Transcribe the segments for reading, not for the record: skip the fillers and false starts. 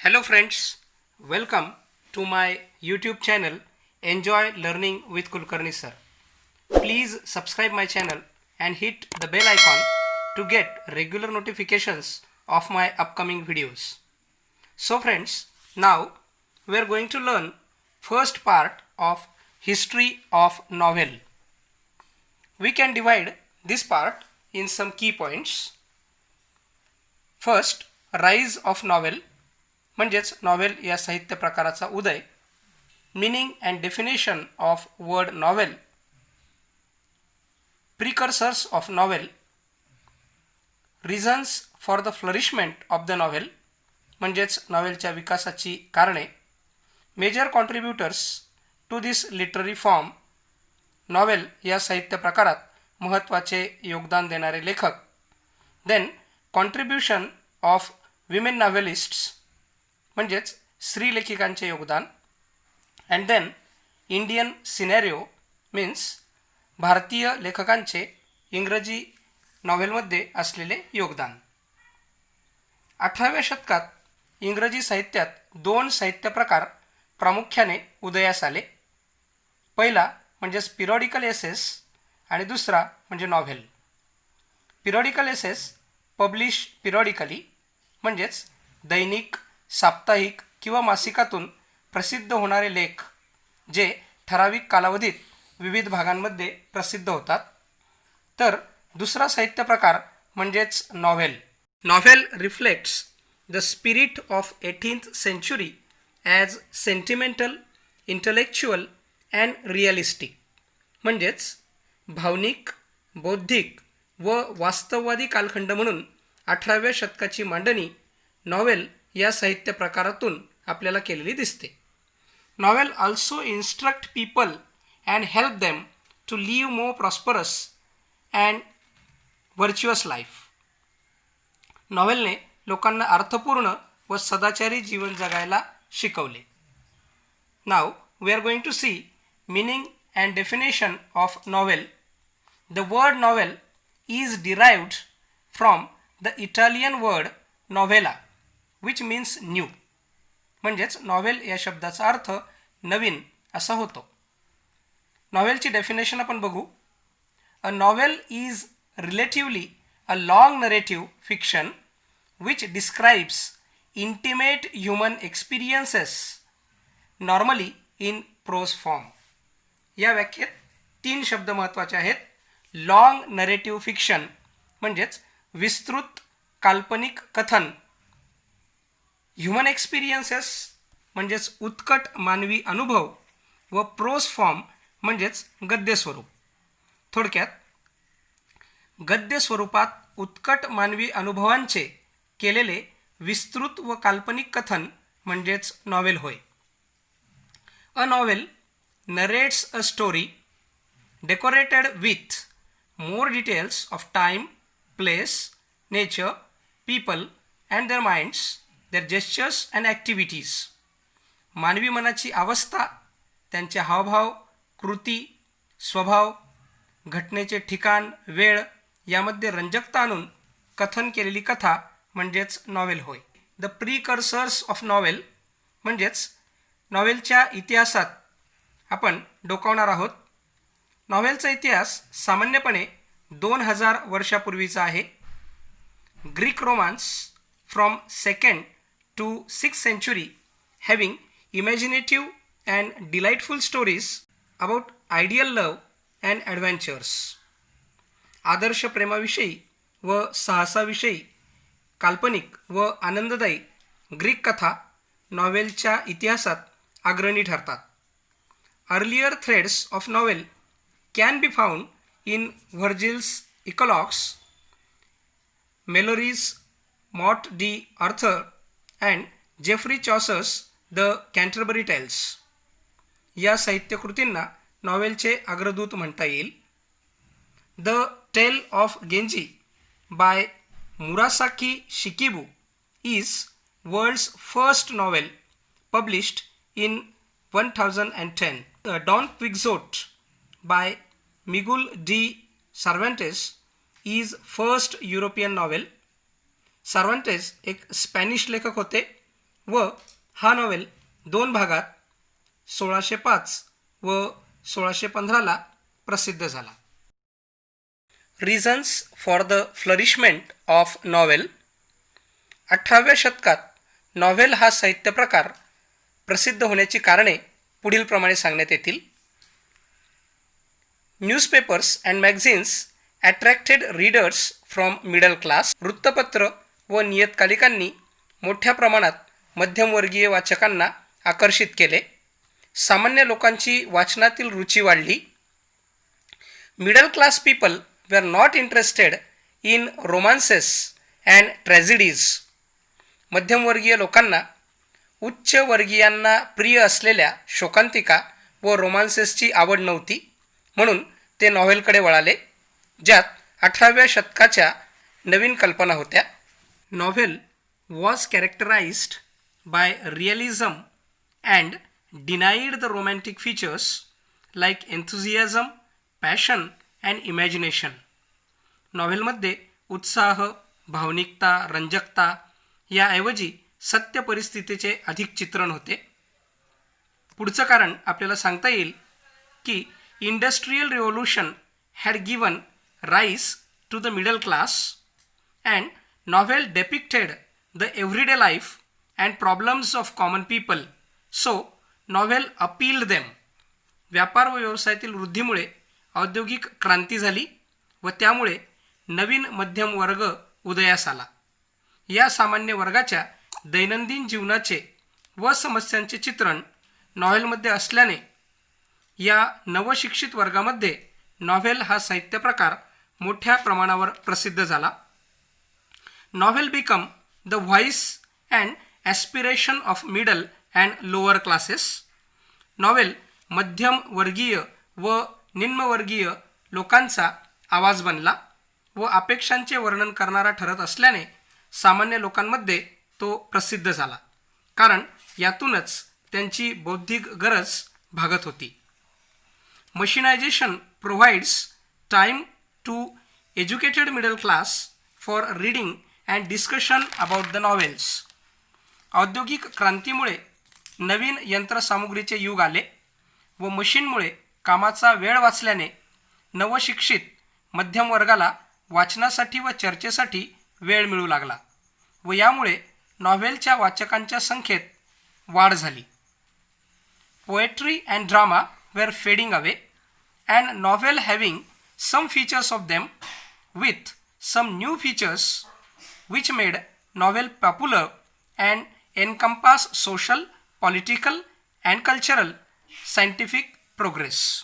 Hello friends, welcome to my YouTube channel Enjoy Learning with Kulkarni sir. Please subscribe my channel and hit the bell icon to get regular notifications of my upcoming videos. So friends, now we are going to learn first part of history of novel. We can divide this part in some key points. First, rise of novel म्हणजेच novel या साहित्य प्रकाराचा उदय. Meaning and definition of word novel. Precursors of novel. Reasons for the flourishment of the novel म्हणजेच नॉवेलच्या विकासाची कारणे. Major contributors to this literary form. Novel या साहित्य प्रकारात महत्त्वाचे योगदान देणारे लेखक. Then contribution of women novelists म्हणजेच स्त्री लेखिकांचे योगदान. And then Indian scenario means भारतीय लेखकांचे इंग्रजी नॉव्हेलमध्ये असलेले योगदान. 18व्या शतकात इंग्रजी साहित्यात दोन साहित्य प्रकार प्रामुख्याने उदयास आले. पहिला म्हणजेच पिरियडिकल एसेस आणि दुसरा म्हणजे नॉव्हेल. पिरियडिकल एसेस पब्लिश पिरियडिकली म्हणजेच दैनिक, साप्ताहिक किंवा मासिकातून प्रसिद्ध होणारे लेख जे ठराविक कालावधीत विविध भागांमध्ये प्रसिद्ध होतात. तर दुसरा साहित्य प्रकार म्हणजेच novel. Novel reflects the spirit of 18th century as sentimental, intellectual and realistic. म्हणजेच भावनिक, बौद्धिक व वास्तववादी कालखंड म्हणून 18व्या शतकाची मांडणी नॉव्हेल या साहित्य प्रकारातून आपल्याला केलेली दिसते. Novel also instruct people and help them to live more prosperous and virtuous life. नॉव्हेलने लोकांना अर्थपूर्ण व सदाचारी जीवन जगायला शिकवले. Now we are going to see meaning and definition of novel. The word novel is derived from the Italian word novella which means new. म्हणजेच novel या शब्दाचा अर्थ नवीन असा होतो. नॉव्हेलची डेफिनेशन आपण बघू. अ novel is relatively a long narrative fiction which describes intimate human experiences normally in prose form. या व्याख्येत 3 शब्द महत्त्वाचे आहेत. लॉंग नरेटिव्ह फिक्शन म्हणजेच विस्तृत काल्पनिक कथन. ह्युमन एक्सपिरियन्सेस म्हणजेच उत्कट मानवी अनुभव व प्रोज फॉर्म म्हणजेच गद्य स्वरूप. थोडक्यात गद्य स्वरूपात उत्कट मानवी अनुभवांचे केलेले विस्तृत व काल्पनिक कथन म्हणजेच नॉव्हेल होय. अ novel narrates a story decorated with more details of time, place, nature, people and their minds, their gestures and activities. मानवी मनाची अवस्था, त्यांचे हावभाव, कृती, स्वभाव, घटनेचे ठिकाण, वेळ यामध्ये रंजकता आणून कथन केलेली कथा म्हणजेच नॉव्हेल होय. द प्रिकर्सर्स ऑफ नॉव्हेल म्हणजेच नॉव्हेलच्या इतिहासात आपण डोकावणार आहोत. नॉव्हेलचा इतिहास सामान्यपणे 2000 वर्षापूर्वीचा आहे. Greek romance from 2nd to 6th century having imaginative and delightful stories about ideal love and adventures. आदर्श प्रेमाविषयी व साहसाविषयी काल्पनिक व आनंददायी ग्रीक कथा नॉव्हेलच्या इतिहासात अग्रणी ठरतात. Earlier threads of novel can be found in Virgil's eclogues, Malory's Morte d'Arthur and Geoffrey Chaucer's The Canterbury Tales. या साहित्यकृतींना नॉव्हेलचे अग्रदूत म्हणता येईल. The tale of Genji by Murasaki Shikibu is world's first novel published in 1010. Don Quixote by Miguel de Cervantes is first European novel. Cervantes एक Spanish लेखक होते व हा novel 2 भागात 1605 व 1615ला प्रसिद्ध झाला. Reasons for the flourishment of novel. 18व्या शतकात नॉव्हेल हा साहित्य प्रकार प्रसिद्ध होण्याची कारणे पुढीलप्रमाणे सांगण्यात येतील. Newspapers and magazines attracted readers from middle class. वृत्तपत्र व नियतकालिकांनी मोठ्या प्रमाणात मध्यमवर्गीय वाचकांना आकर्षित केले. सामान्य लोकांची वाचनातील रुची वाढली. Middle class people were not interested in romances and tragedies. मध्यमवर्गीय लोकांना उच्चवर्गीयांना प्रिय असलेल्या शोकांतिका व रोमान्सेसची आवड नव्हती, म्हणून ते नॉव्हेलकडे वळाले, ज्यात 18व्या शतकाच्या नवीन कल्पना होत्या. Novel was characterised by realism and denied the romantic features like enthusiasm, passion and imagination. नॉव्हेलमध्ये उत्साह, भावनिकता, रंजकता याऐवजी सत्य परिस्थितीचे अधिक चित्रण होते. पुढचं कारण आपल्याला सांगता येईल की industrial revolution had given rise to the middle class and novel depicted the everyday life and problems of common people, so novel appealed them. व्यापार व व्यवसायातील वृद्धीमुळे औद्योगिक क्रांती झाली व त्यामुळे नवीन मध्यम वर्ग उदयास आला. या सामान्य वर्गाच्या दैनंदिन जीवनाचे व समस्यांचे चित्रण नॉव्हेलमध्ये असल्याने या नवशिक्षित वर्गामध्ये नॉव्हेल हा साहित्य प्रकार मोठ्या प्रमाणावर प्रसिद्ध झाला. Novel become the voice and aspiration of middle and lower classes. Novel मध्यमवर्गीय व निम्नवर्गीय लोकांचा आवाज बनला व अपेक्षांचे वर्णन करणारा ठरत असल्याने सामान्य लोकांमध्ये तो प्रसिद्ध झाला, कारण यातूनच त्यांची बौद्धिक गरज भागत होती. Mechanisation provides time to educated middle class for reading and discussion about the novels. औद्योगिक क्रांतीमुळे नवीन यंत्रसामुग्रीचे युग आले व मशीनमुळे कामाचा वेळ वाचल्याने नवशिक्षित मध्यम वर्गाला वाचनासाठी व चर्चेसाठी वेळ मिळू लागला व यामुळे नॉव्हेलच्या वाचकांच्या संख्येत वाढ झाली. Poetry and drama were fading away and novel having some features of them with some new features which made novel popular and encompass social, political and cultural scientific progress.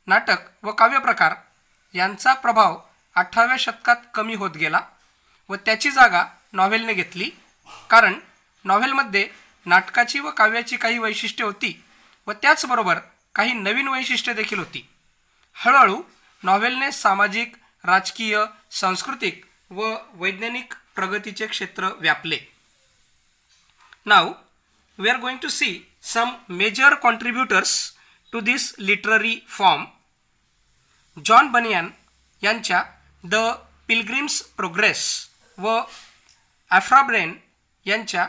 नाटक व काव्यप्रकार यांचा प्रभाव 18व्या शतकात कमी होत गेला व त्याची जागा नॉव्हेलने घेतली, कारण नॉव्हेलमध्ये नाटकाची व काव्याची काही वैशिष्ट्ये होती व त्याचबरोबर काही नवीन वैशिष्ट्ये देखील होती. हळूहळू नॉव्हेलने सामाजिक, राजकीय, सांस्कृतिक व वैज्ञानिक प्रगतीचे क्षेत्र व्यापले. Now we are going to see some major contributors to this literary form. John Bunyan यांच्या द पिलग्रिम्स प्रोग्रेस व ॲफ्राब्रेन यांच्या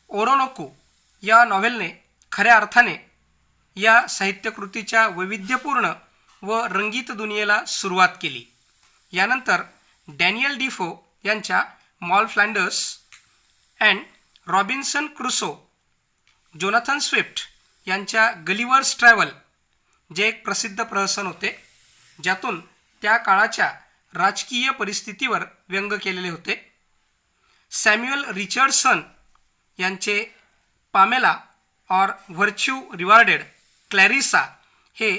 ओरोनोको या नॉव्हेलने खऱ्या अर्थाने या साहित्यकृतीच्या वैविध्यपूर्ण व रंगीत दुनियेला सुरुवात केली. यानंतर डॅनियल डिफो यांच्या Moll Flanders and Robinson Crusoe, Jonathan Swift यांच्या गलिवर्स ट्रॅव्हल, जे एक प्रसिद्ध प्रहसन होते ज्यातून त्या काळाच्या राजकीय परिस्थितीवर व्यंग केलेले होते. सॅम्युअल रिचर्डसन यांचे पामेला ऑर व्हर्च्यू रिवॉर्डेड, क्लॅरिसा हे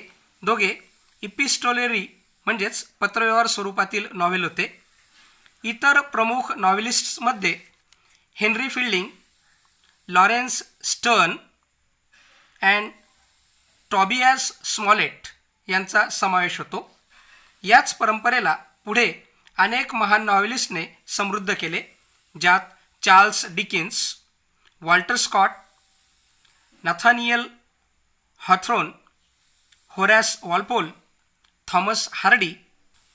दोघे इपिस्टोलरी म्हणजेच पत्रव्यवहार स्वरूपातील नॉव्हेल होते. इतर प्रमुख नॉव्हेलिस्ट्समध्ये Henry Fielding, Laurence Sterne and Tobias Smollett यांचा समावेश होतो. याच परंपरेला पुढे अनेक महान नॉव्हेलिस्टने समृद्ध केले, ज्यात Charles Dickens, Walter Scott, Nathaniel Hawthorne, Horace Walpole, Thomas Hardy,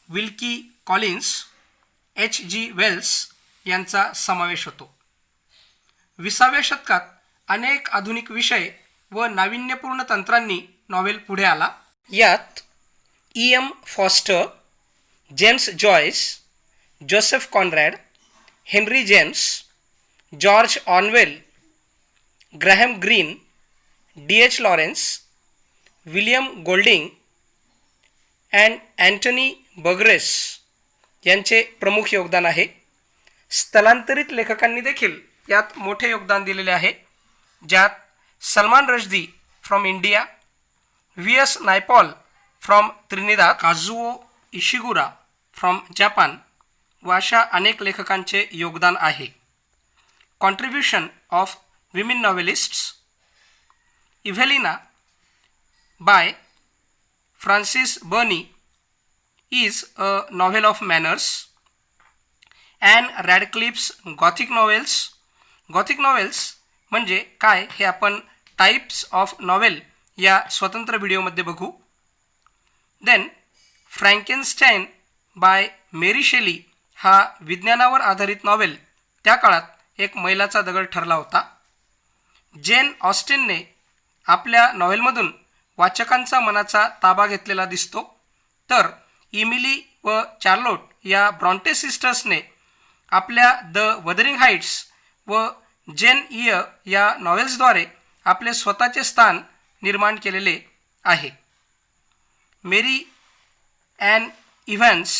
Wilkie Collins, H.G. Wells यांचा समावेश होतो. 20व्या शतकात अनेक आधुनिक विषय व नाविन्यपूर्ण तंत्रांनी नॉव्हेल पुढे आला. यात E.M. Forster, James Joyce, Joseph Conrad, Henry James, George Orwell, Graham Greene, D.H. Lawrence, William Golding and Anthony Burgess यांचे प्रमुख योगदान आहे. स्थलांतरित लेखकांनी देखील यात मोठे योगदान दिलेले आहे, ज्यात Salman Rushdie from India, V.S. Naipaul from Trinidad, Kazuo Ishiguro from Japan व अशा अनेक लेखकांचे योगदान आहे. Contribution of women novelists: Evelina by Frances Burney is a novel of manners. Anne Radcliffe's Gothic novels. Gothic novels म्हणजे काय हे आपण टाइप्स ऑफ नॉवेल या स्वतंत्र व्हिडिओमध्ये बघू. देन फ्रँकेनस्टाईन बाय मेरी शेली हा विज्ञानावर आधारित नॉवेल त्या काळात एक मैलाचा दगड ठरला होता. जेन ऑस्टिनने आपल्या नॉवेलमधून वाचकांचा मनाचा ताबा घेतलेला दिसतो, तर इमिली व चार्लोट या ब्रॉन्टे सिस्टर्सने आपल्या द वदरिंग हाईट्स व जेन इयर या नॉवेल्सद्वारे आपले स्वतःचे स्थान निर्माण केलेले आहे. मेरी ॲन इव्हन्स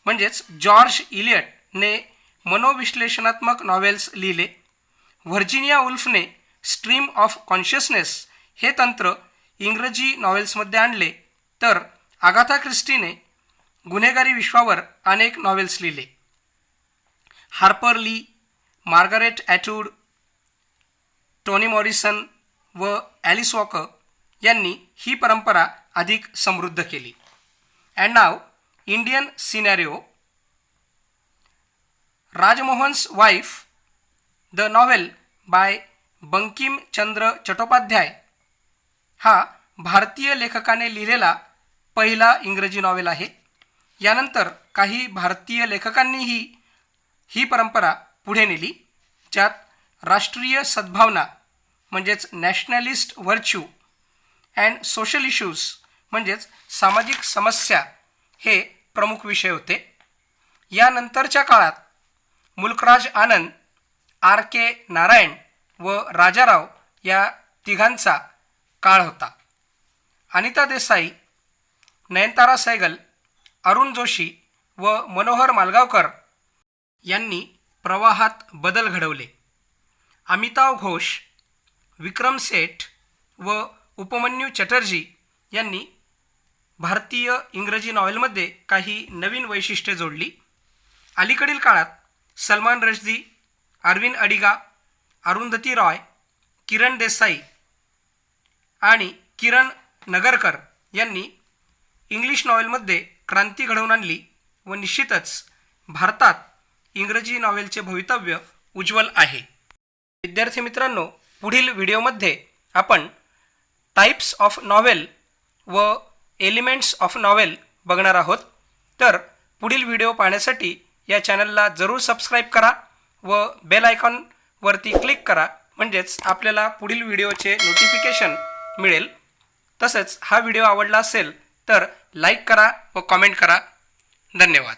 म्हणजेच जॉर्ज इलियटने मनोविश्लेषणात्मक नॉवेल्स लिहिले. व्हर्जिनिया वुल्फने स्ट्रीम ऑफ कॉन्शियसनेस हे तंत्र इंग्रजी नॉवेल्समध्ये आणले, तर आगाथा ख्रिस्टीने गुन्हेगारी विश्वावर अनेक नॉवेल्स लिहिले. Harper Lee, Margaret Atwood, Toni Morrison व ॲलिस वॉकर यांनी ही परंपरा अधिक समृद्ध केली. And now Indian scenario. Rajmohan's wife the novel by Bankim Chandra Chattopadhyay हा भारतीय लेखकाने लिहिलेला पहिला इंग्रजी नॉवेल आहे. यानंतर काही भारतीय लेखकांनीही ही परंपरा पुढे नेली, ज्यात राष्ट्रीय सद्भावना म्हणजेच nationalist virtue and social issues म्हणजेच सामाजिक समस्या हे प्रमुख विषय होते. यानंतरच्या काळात मुल्कराज आनंद, R.K. नारायण व राजाराव या तिघांचा काळ होता. अनिता देसाई, नयनतारा सहगल, अरुण जोशी व मनोहर मालगावकर यांनी प्रवाहात बदल घडवले. अमिताव घोष, विक्रम सेठ व उपमन्यू चटर्जी यांनी भारतीय इंग्रजी नॉवेलमध्ये काही नवीन वैशिष्ट्ये जोडली. अलीकडील काळात सलमान रश्दी, अरविंद अडिगा, अरुंधती रॉय, किरण देसाई आणि किरण नगरकर यांनी इंग्लिश नॉवेलमध्ये क्रांती घडवून आणली व निश्चितच भारतात इंग्रजी नॉवेलचे भवितव्य उज्ज्वल आहे. विद्यार्थी मित्रांनो, पुढील व्हिडिओमध्ये आपण टाइप्स ऑफ नॉवेल व एलिमेंट्स ऑफ नॉवेल बघणार आहोत. तर पुढील व्हिडिओ पाहण्यासाठी या चॅनलला जरूर सबस्क्राईब करा व बेल आयकॉनवरती क्लिक करा, म्हणजेच आपल्याला पुढील व्हिडिओचे नोटिफिकेशन मिळेल. तसंच हा व्हिडिओ आवडला असेल तर लाईक करा व कॉमेंट करा. धन्यवाद.